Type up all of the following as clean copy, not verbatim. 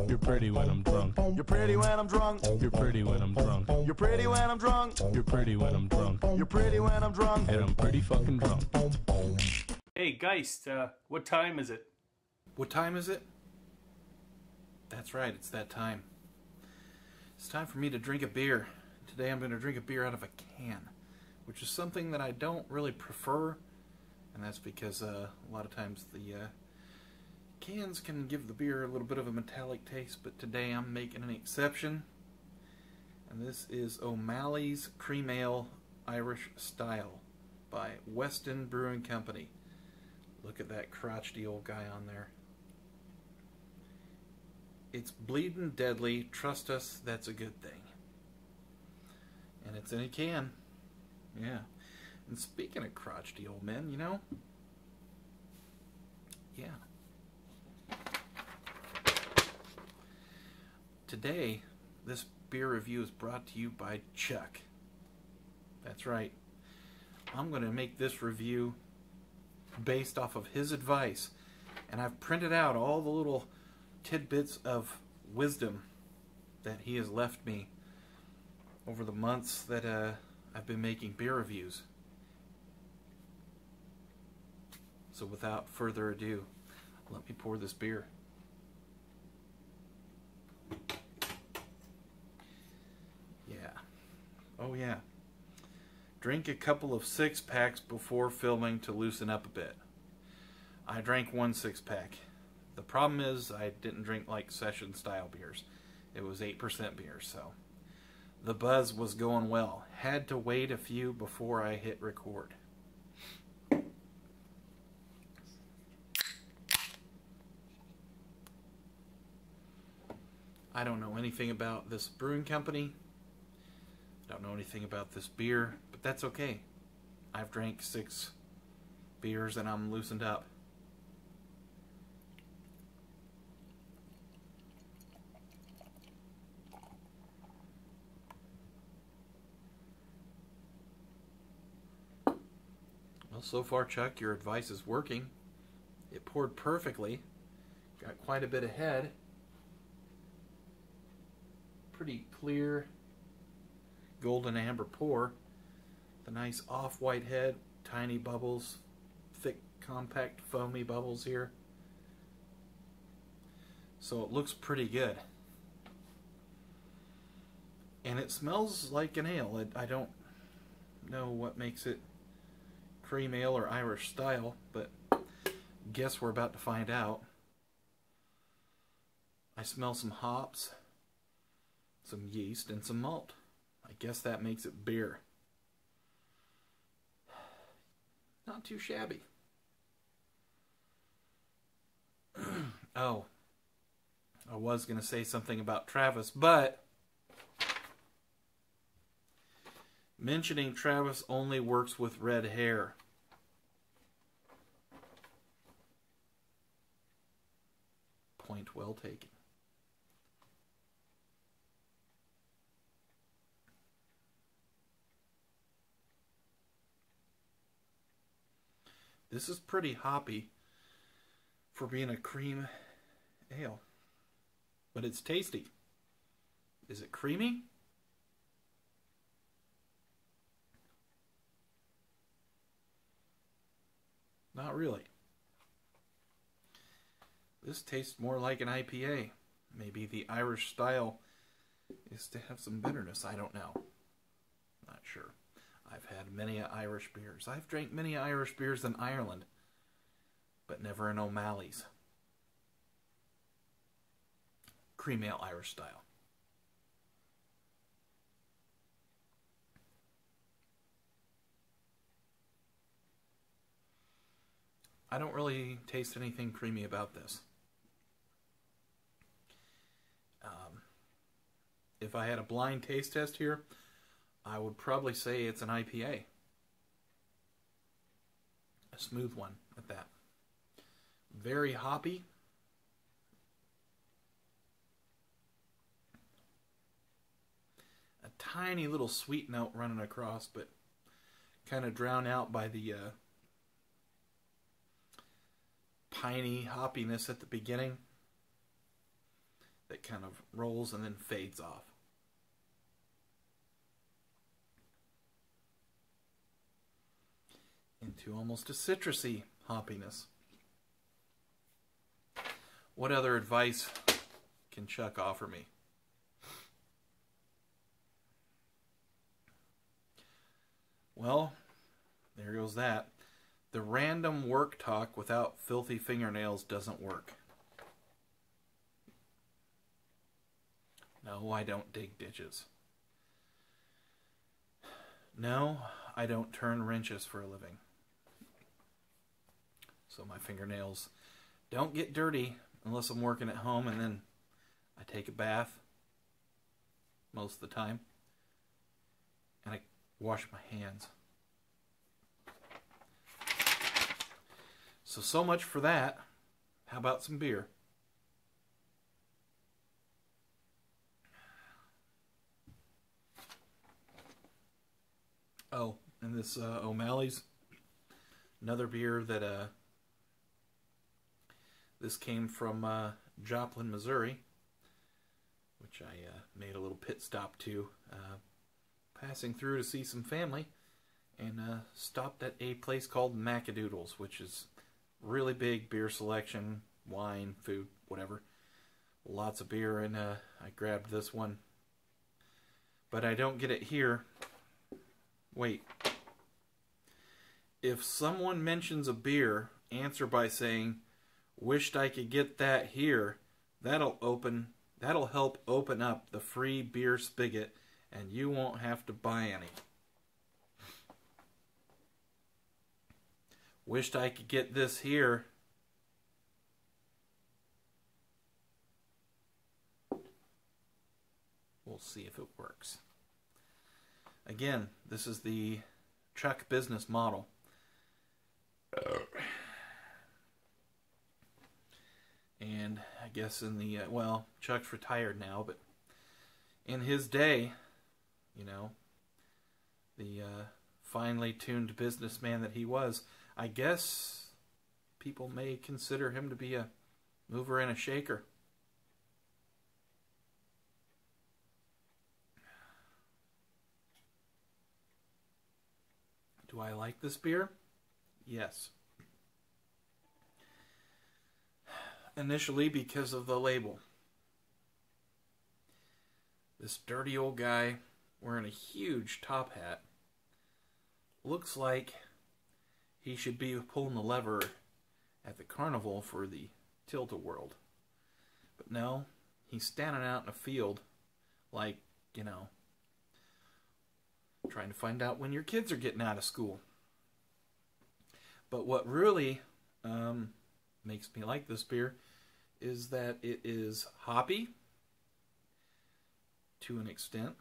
You're pretty when I'm drunk. You're pretty when I'm drunk. You're pretty when I'm drunk. You're pretty when I'm drunk. You're pretty when I'm drunk. You're pretty when I'm drunk. And I'm pretty fucking drunk. Hey, Geist, what time is it? What time is it? That's right, it's that time. It's time for me to drink a beer. Today I'm going to drink a beer out of a can, which is something that I don't really prefer, and that's because a lot of times the cans can give the beer a little bit of a metallic taste, but today I'm making an exception, and this is O'Malley's Cream Ale Irish Style by Weston Brewing Company. Look at that crotchety old guy on there. It's bleeding deadly. Trust us, that's a good thing. And it's in a can. Yeah. And speaking of crotchety old men, you know? Yeah. Today, this beer review is brought to you by Chuck. That's right. I'm going to make this review based off of his advice. And I've printed out all the little tidbits of wisdom that he has left me over the months that I've been making beer reviews. So without further ado, let me pour this beer. Yeah. Oh yeah. Drink a couple of 6-packs before filming to loosen up a bit. I drank one 6-pack. The problem is I didn't drink like session style beers. It was 8% beer, so the buzz was going well. Had to wait a few before I hit record. I don't know anything about this brewing company. I don't know anything about this beer, but that's okay. I've drank 6 beers and I'm loosened up. Well, so far, Chuck, your advice is working. It poured perfectly. Got quite a bit of head. Pretty clear golden amber pour. The nice off-white head, tiny bubbles, thick, compact, foamy bubbles here. So it looks pretty good. And it smells like an ale. I don't know what makes it cream ale or Irish style, but guess we're about to find out. I smell some hops, some yeast, and some malt. I guess that makes it beer. Not too shabby. Oh, I was going to say something about Travis, but mentioning Travis only works with red hair. Point well taken. This is pretty hoppy for being a cream ale, but it's tasty. Is it creamy? Not really. This tastes more like an IPA. Maybe the Irish style is to have some bitterness. I don't know. Not sure. I've had many Irish beers. I've drank many Irish beers in Ireland, but never in O'Malley's. Cream ale Irish style. I don't really taste anything creamy about this. If I had a blind taste test here, I would probably say it's an IPA. A smooth one at that. Very hoppy. A tiny little sweet note running across, but kind of drowned out by the piney hoppiness at the beginning. kind of rolls and then fades off. Into almost a citrusy hoppiness. What other advice can Chuck offer me? Well, there goes that. The random work talk without filthy fingernails doesn't work. No, I don't dig ditches. No, I don't turn wrenches for a living. So my fingernails don't get dirty unless I'm working at home, and then I take a bath most of the time, and I wash my hands. So much for that. How about some beer? Oh, and this O'Malley's, another beer that this came from Joplin, Missouri, which I made a little pit stop to, passing through to see some family, and stopped at a place called Macadoodles, which is really big beer selection, wine, food, whatever. Lots of beer, and I grabbed this one. But I don't get it here. Wait. If someone mentions a beer, answer by saying, "Wished I could get that here." That'll help open up the free beer spigot, and you won't have to buy any. Wished I could get this here. We'll see if it works. Again, this is the Chuck business model. And I guess in the, well, Chuck's retired now, but in his day, you know, the finely tuned businessman that he was, I guess people may consider him to be a mover and a shaker. Do I like this beer? Yes. Initially because of the label. This dirty old guy wearing a huge top hat looks like he should be pulling the lever at the carnival for the Tilt-A-Whirl. But no, he's standing out in a field like, you know, trying to find out when your kids are getting out of school. But what really makes me like this beer is that it is hoppy to an extent,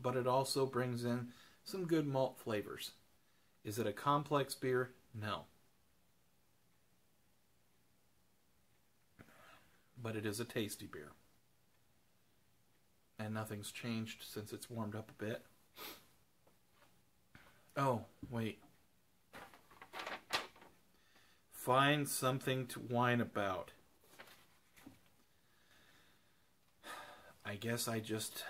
but it also brings in some good malt flavors. Is it a complex beer? No. But it is a tasty beer. And nothing's changed since it's warmed up a bit. Oh, wait. Find something to whine about. I guess I just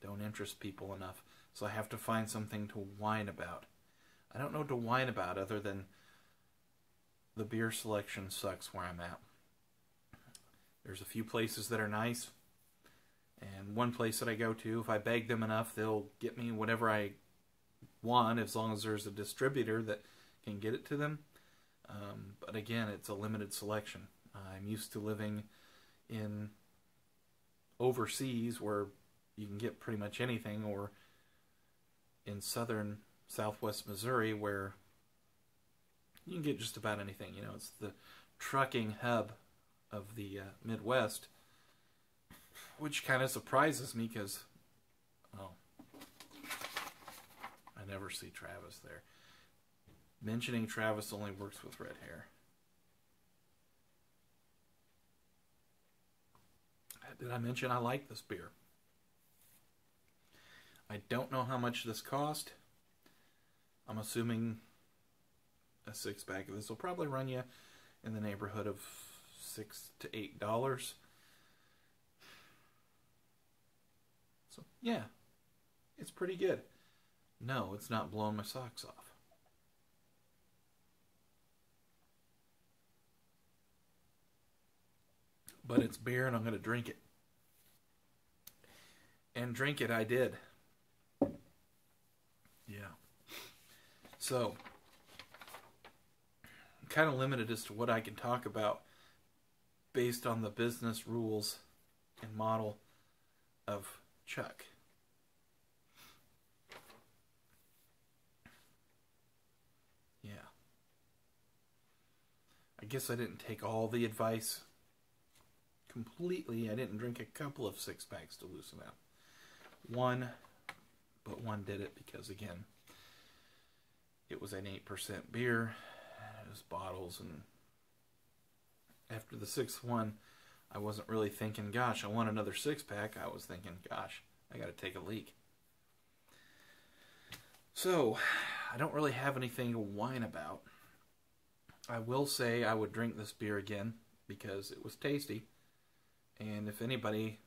don't interest people enough, so I have to find something to whine about. I don't know what to whine about other than the beer selection sucks where I'm at. There's a few places that are nice, and one place that I go to, if I beg them enough, they'll get me whatever I want, as long as there's a distributor that can get it to them. But again, it's a limited selection. I'm used to living in overseas where you can get pretty much anything, or in southwest Missouri where you can get just about anything. You know, it's the trucking hub of the Midwest, which kind of surprises me because, oh, I never see Travis there. Mentioning Travis only works with red hair. Did I mention I like this beer? I don't know how much this cost. I'm assuming a 6-pack of this will probably run you in the neighborhood of $6 to $8. Yeah, it's pretty good. No, it's not blowing my socks off. But it's beer and I'm going to drink it. And drink it I did. Yeah. So, I'm kind of limited as to what I can talk about based on the business rules and model of Chuck. Yeah. I guess I didn't take all the advice completely. I didn't drink a couple of six-packs to loosen up. One did it because, again, it was an 8% beer. It was bottles, and after the sixth one, I wasn't really thinking, gosh, I want another six-pack. I was thinking, gosh, I got to take a leak. So, I don't really have anything to whine about. I will say I would drink this beer again because it was tasty. And if anybody,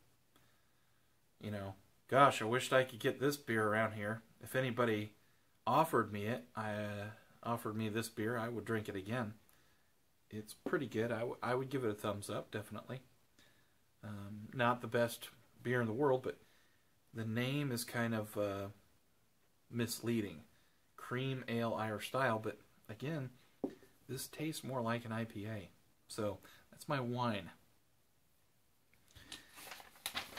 you know, gosh, I wished I could get this beer around here. If anybody offered me this beer, I would drink it again. It's pretty good. I would give it a thumbs up, definitely. Not the best beer in the world, but the name is kind of misleading. Cream Ale Irish Style, but again, this tastes more like an IPA. So, that's my wine.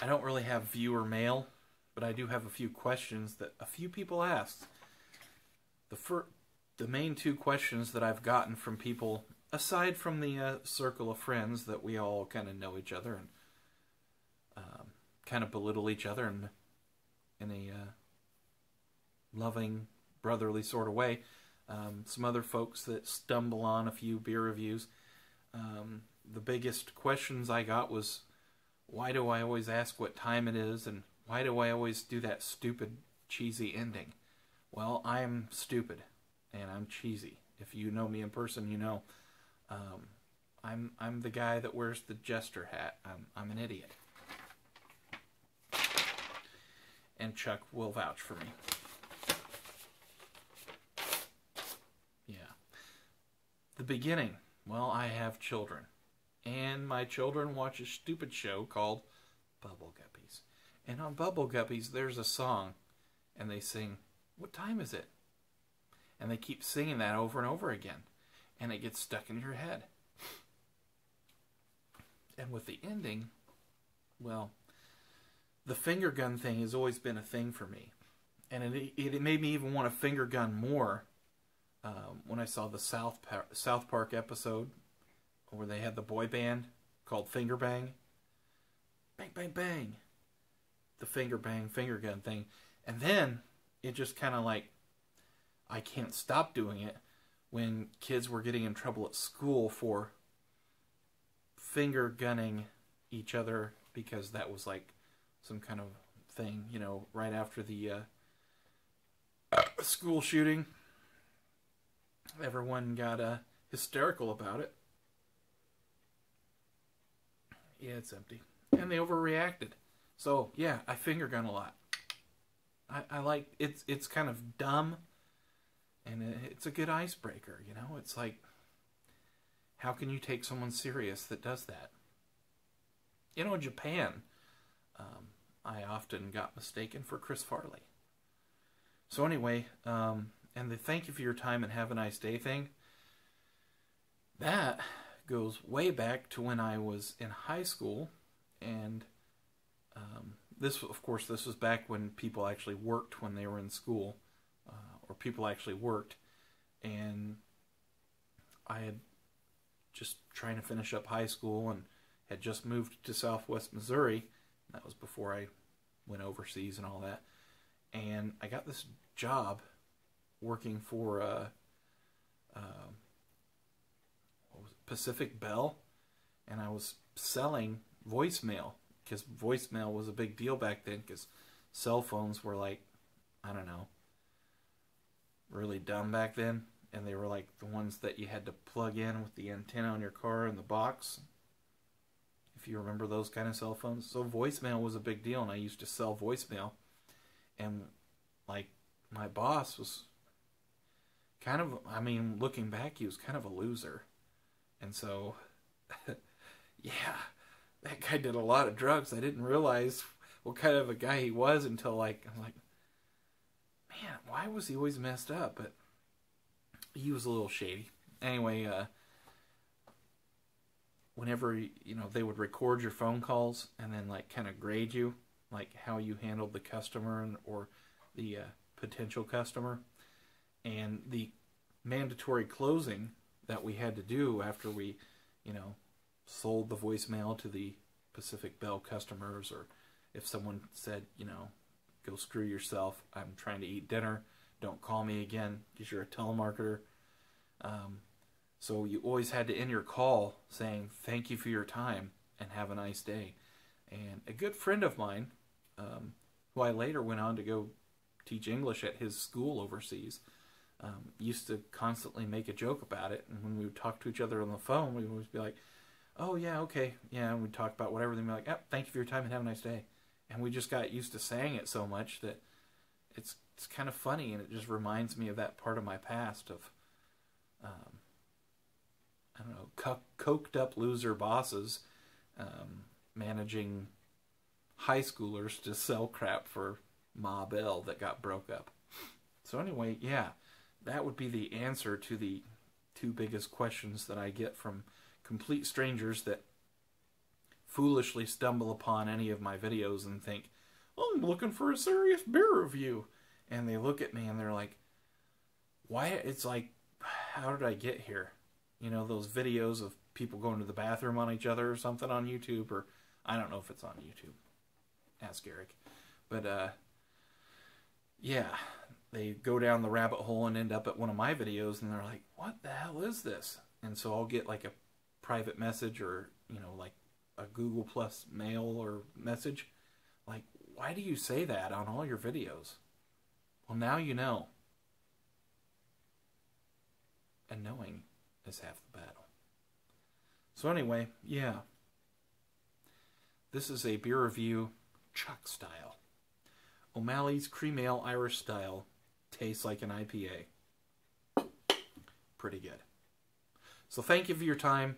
I don't really have viewer mail, but I do have a few questions that a few people asked. The main two questions that I've gotten from people, aside from the circle of friends that we all kind of know each other and kind of belittle each other in a loving, brotherly sort of way. Some other folks that stumble on a few beer reviews. The biggest questions I got was, why do I always ask what time it is, and why do I always do that stupid, cheesy ending? Well, I'm stupid, and I'm cheesy. If you know me in person, you know I'm the guy that wears the jester hat. I'm an idiot. And Chuck will vouch for me. Yeah. The beginning. Well, I have children. And my children watch a stupid show called Bubble Guppies. And on Bubble Guppies, there's a song. And they sing, "What time is it?" And they keep singing that over and over again. And it gets stuck in your head. And with the ending, well, the finger gun thing has always been a thing for me. And it made me even want to finger gun more when I saw the South Park episode where they had the boy band called Finger Bang. Bang, bang, bang. The finger bang, finger gun thing. And then it just kind of like, I can't stop doing it when kids were getting in trouble at school for finger gunning each other because that was like some kind of thing, you know, right after the school shooting. Everyone got hysterical about it. Yeah, it's empty. And they overreacted. So, yeah, I finger gun a lot. I like, it's kind of dumb, and it's a good icebreaker, you know? It's like, how can you take someone serious that does that? You know, in Japan, I often got mistaken for Chris Farley. So anyway, and the thank you for your time and have a nice day thing, that goes way back to when I was in high school, and this was back when people actually worked when they were in school, or people actually worked, and I had just trying to finish up high school and had just moved to Southwest Missouri. That was before I went overseas and all that, and I got this job working for Pacific Bell, and I was selling voicemail, because voicemail was a big deal back then, because cell phones were like, I don't know, really dumb back then, and they were like the ones that you had to plug in with the antenna on your car in the box, if you remember those kind of cell phones. So voicemail was a big deal, and I used to sell voicemail, And, like, my boss was kind of, I mean, looking back, he was kind of a loser. And so, yeah, that guy did a lot of drugs. I didn't realize what kind of a guy he was until, like, I'm like, man, why was he always messed up? But he was a little shady. Anyway, whenever, you know, they would record your phone calls and then, like, kind of grade you, like how you handled the customer or the potential customer. And the mandatory closing that we had to do after we, you know, sold the voicemail to the Pacific Bell customers, or if someone said, you know, go screw yourself, I'm trying to eat dinner, don't call me again because you're a telemarketer. So you always had to end your call saying, thank you for your time and have a nice day. And a good friend of mine, who I later went on to go teach English at his school overseas, used to constantly make a joke about it. And when we would talk to each other on the phone, we would always be like, oh yeah, okay, yeah, and we'd talk about whatever, then be like, oh, thank you for your time and have a nice day. And we just got used to saying it so much that it's kind of funny, and it just reminds me of that part of my past of, I don't know, coked up loser bosses managing high schoolers to sell crap for Ma Bell that got broke up. So anyway, yeah, that would be the answer to the two biggest questions that I get from complete strangers that foolishly stumble upon any of my videos and think, oh, I'm looking for a serious beer review. And they look at me and they're like, why? It's like, how did I get here? You know, those videos of people going to the bathroom on each other or something on YouTube, or I don't know if it's on YouTube. Ask Eric. But, yeah, they go down the rabbit hole and end up at one of my videos and they're like, what the hell is this? And so I'll get like a private message, or, you know, like a Google Plus mail or message. Like, why do you say that on all your videos? Well, now you know. And knowing is half the battle. So anyway, yeah. This is a beer review, Chuck style. O'Malley's Cream Ale Irish Style tastes like an IPA. Pretty good. So thank you for your time.